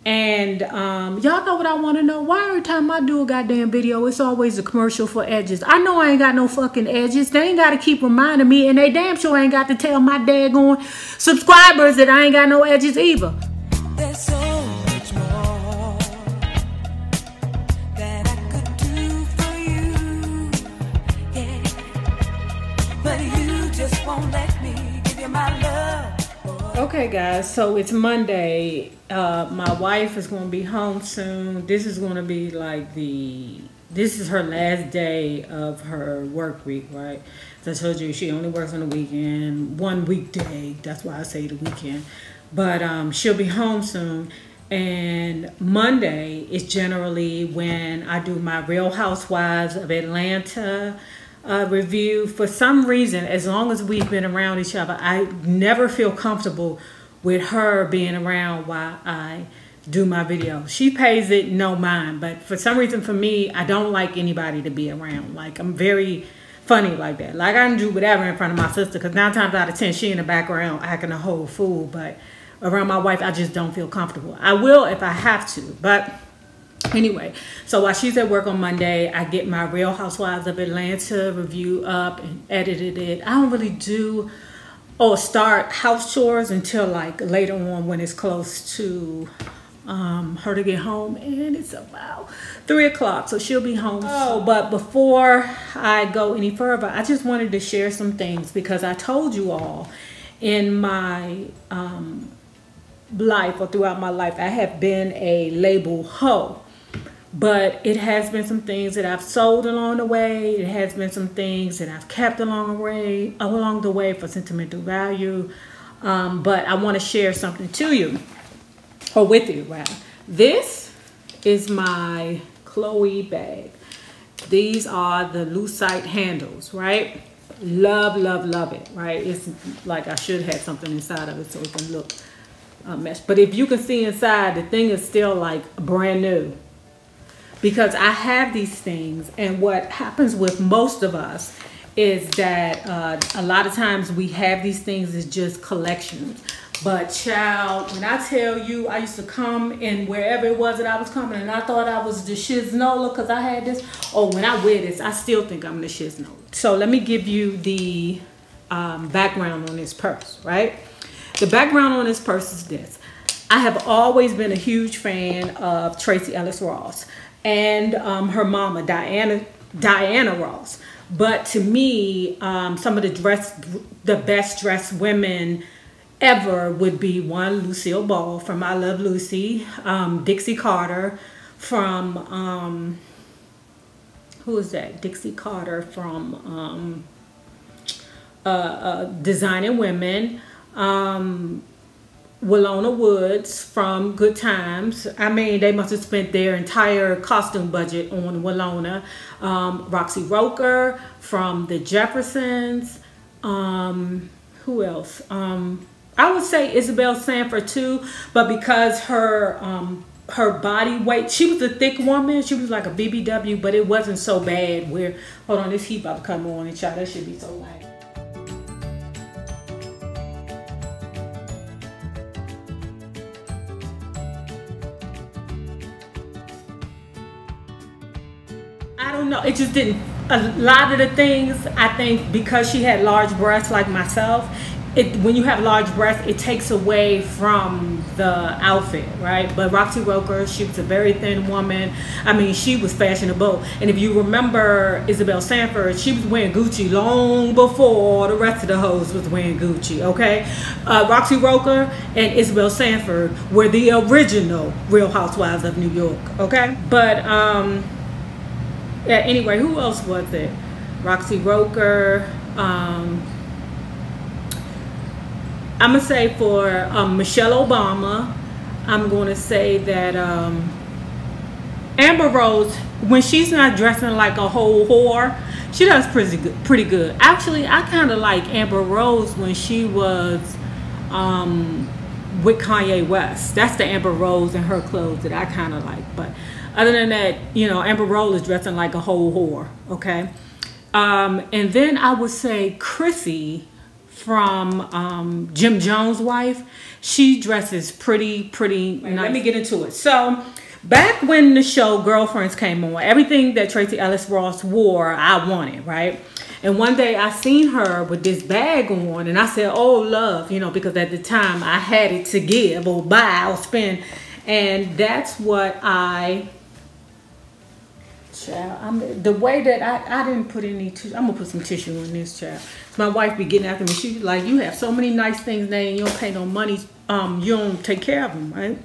And y'all know what I want to know? Why every time I do a goddamn video, it's always a commercial for edges? I know I ain't got no fucking edges. They ain't got to keep reminding me, and they damn sure ain't got to tell my daggone subscribers that I ain't got no edges either. There's so much more that I could do for you, yeah. But you just won't let me give you my love. Okay guys, so it's Monday. My wife is going to be home soon. This is going to be like this is her last day of her work week, right? As I told you, she only works on the weekend, one weekday. That's why I say the weekend. But she'll be home soon. And Monday is generally when I do my Real Housewives of Atlanta review. For some reason, as long as we've been around each other, I never feel comfortable with her being around while I do my video. She pays it no mind, but for some reason for me, I don't like anybody to be around. Like, I'm very funny like that. Like, I can do whatever in front of my sister, because 9 times out of 10 she in the background acting a whole fool, but around my wife I just don't feel comfortable. I will if I have to, but anyway, so while she's at work on Monday, I get my Real Housewives of Atlanta review up and edited it. I don't really do or start house chores until like later on when it's close to her to get home, and it's about 3 o'clock, so she'll be home. Oh, but before I go any further, I just wanted to share some things, because I told you all in my life, or throughout my life, I have been a label hoe. But it has been some things that I've sold along the way. It has been some things that I've kept along the way for sentimental value. But I want to share something to you, or with you, rather. This is my Chloe bag. These are the lucite handles, right? Love, love, love it, right? It's like I should have something inside of it so it can look mesh. But if you can see inside, the thing is still like brand new. Because I have these things, and what happens with most of us is that a lot of times we have these things as just collections. But child, when I tell you, I used to come in wherever it was that I was coming, and I thought I was the shiznola because I had this. Or when I wear this, I still think I'm the shiznola. So let me give you the background on this purse, right? The background on this purse is this. I have always been a huge fan of Tracee Ellis Ross and her mama, Diana Ross. But to me, some of the best dressed women ever would be one, Lucille Ball from I Love Lucy, Dixie Carter from, who is that? Dixie Carter from Designing Women, Walona Woods from Good Times. I mean, they must have spent their entire costume budget on Walona. Roxy Roker from the Jeffersons. Who else? I would say Isabel Sanford too, but because her body weight, she was a thick woman. She was like a BBW, but it wasn't so bad where, hold on, this heat about to come on and child, that should be so light. I don't know, it just didn't, a lot of the things, I think because she had large breasts like myself, when you have large breasts, it takes away from the outfit, right? But Roxy Roker, she was a very thin woman. I mean, she was fashionable. And if you remember Isabel Sanford, she was wearing Gucci long before the rest of the hoes was wearing Gucci, okay? Roxy Roker and Isabel Sanford were the original Real Housewives of New York, okay? But, yeah, anyway, who else was it? Roxy Roker, I'm going to say for Michelle Obama, I'm going to say that Amber Rose, when she's not dressing like a whole whore, she does pretty good. Actually, I kind of like Amber Rose when she was with Kanye West. That's the Amber Rose in her clothes that I kind of like. But other than that, you know, Amber Rose is dressing like a whole whore, okay? And then I would say Chrissy from Jim Jones' wife. She dresses pretty nice. Let me get into it. So back when the show Girlfriends came on, everything that Tracy Ellis Ross wore, I wanted, right? And one day I seen her with this bag on, and I said, oh, love, you know, because at the time I had it to give or buy or spend. And that's what the way that I didn't put any tissue. I'm gonna put some tissue in this, child. My wife be getting after me. She's like, you have so many nice things now and you don't pay no money. You don't take care of them, right?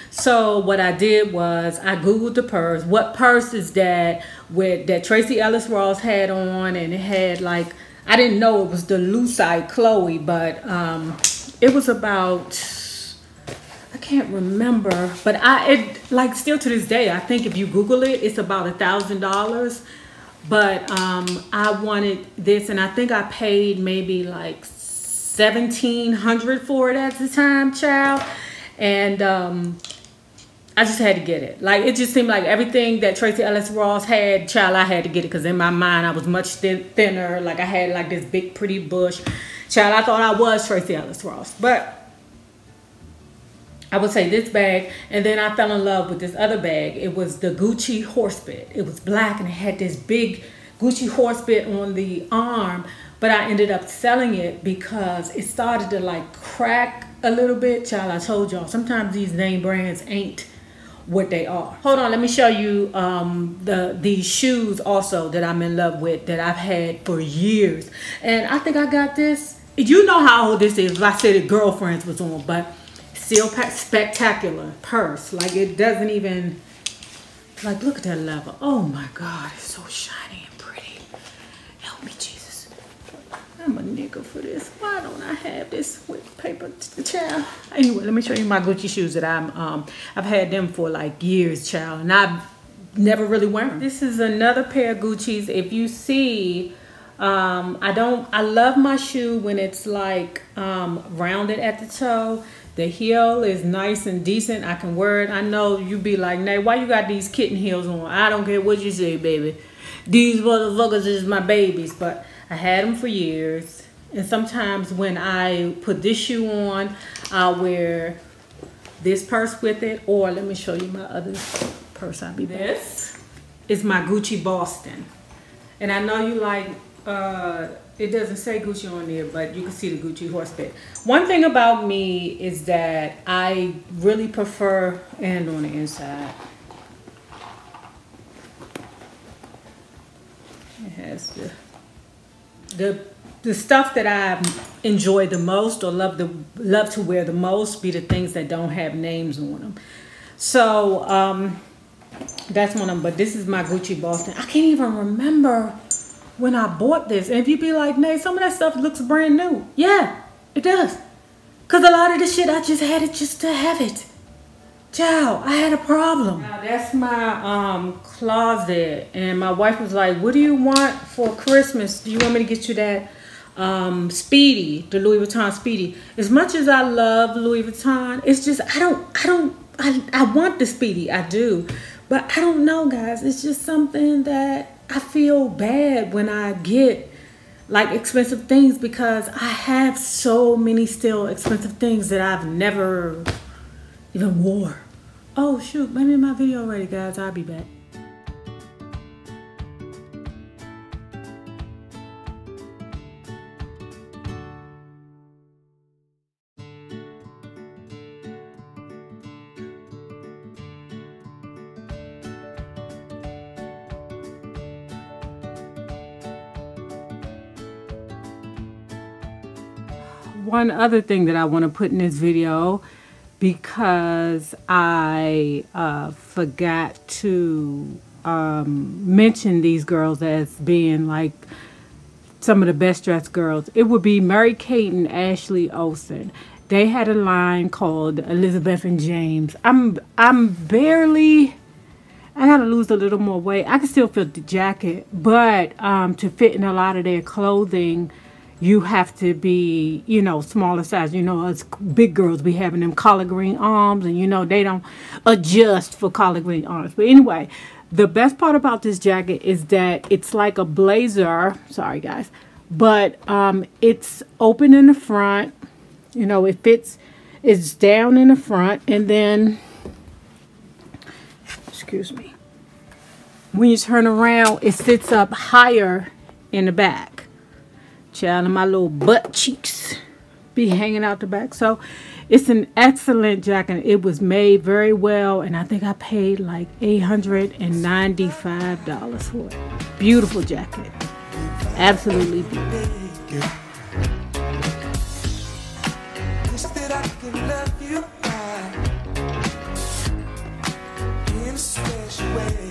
So what I did was I Googled the purse. What purse is that that Tracy Ellis Ross had on, and it had like, I didn't know it was the Lucite Chloe, but it was about, I can't remember, but it like still to this day, I think if you Google it, it's about $1,000. But I wanted this, and I think I paid maybe like $1,700 for it at the time, child. And I just had to get it. Like, it just seemed like everything that Tracy Ellis Ross had, child, I had to get it, because in my mind I was much thinner. Like, I had like this big pretty bush, child. I thought I was Tracy Ellis Ross, but I would say this bag, and then I fell in love with this other bag. It was the Gucci horsebit. It was black, and it had this big Gucci horsebit on the arm, but I ended up selling it because it started to like crack a little bit. Child, I told y'all, sometimes these name brands ain't what they are. Hold on, let me show you these shoes also that I'm in love with, that I've had for years. And I think I got this. You know how old this is. I said it Girlfriends was on, but still spectacular purse. Like, it doesn't even, like, look at that leather. Oh my God, it's so shiny and pretty. Help me, Jesus. I'm a nigga for this. Why don't I have this with paper, child? Anyway, let me show you my Gucci shoes that I've had them for like years, child, and I've never really worn them. This is another pair of Gucci's. If you see, I love my shoe when it's like rounded at the toe. The heel is nice and decent. I can wear it. I know you be like, Nay, why you got these kitten heels on? I don't care what you say, baby. These motherfuckers is my babies. But I had them for years. And sometimes when I put this shoe on, I'll wear this purse with it. Or let me show you my other purse. I'll be back. This is my Gucci Boston. And I know you like, it doesn't say Gucci on there, but you can see the Gucci horsebit. One thing about me is that I really prefer, and on the inside, it has the stuff that I enjoy the most or love to wear the most be the things that don't have names on them. So that's one of them. But this is my Gucci Boston. I can't even remember when I bought this. And if you be like, Nate, some of that stuff looks brand new. Yeah, it does. Because a lot of this shit, I just had it just to have it. Child, I had a problem. Now, that's my closet. And my wife was like, what do you want for Christmas? Do you want me to get you that Speedy, the Louis Vuitton Speedy? As much as I love Louis Vuitton, it's just, I want the Speedy, I do. But I don't know, guys. It's just something that I feel bad when I get like expensive things, because I have so many still expensive things that I've never even wore. Oh shoot, maybe my video already, guys. I'll be back. One other thing that I want to put in this video, because I forgot to mention these girls as being like some of the best dressed girls. It would be Mary-Kate and Ashley Olsen. They had a line called Elizabeth and James. I'm barely, I gotta lose a little more weight. I can still fit the jacket, but to fit in a lot of their clothing, you have to be, you know, smaller size. You know, us big girls be having them collard green arms, and you know, they don't adjust for collard green arms. But anyway, the best part about this jacket is that it's like a blazer, sorry guys, but it's open in the front. You know, it fits. It's down in the front, and then, excuse me, when you turn around, it sits up higher in the back. Child, and my little butt cheeks be hanging out the back. So it's an excellent jacket. It was made very well, and I think I paid like $895 for it. Beautiful jacket. Absolutely beautiful. In a special way.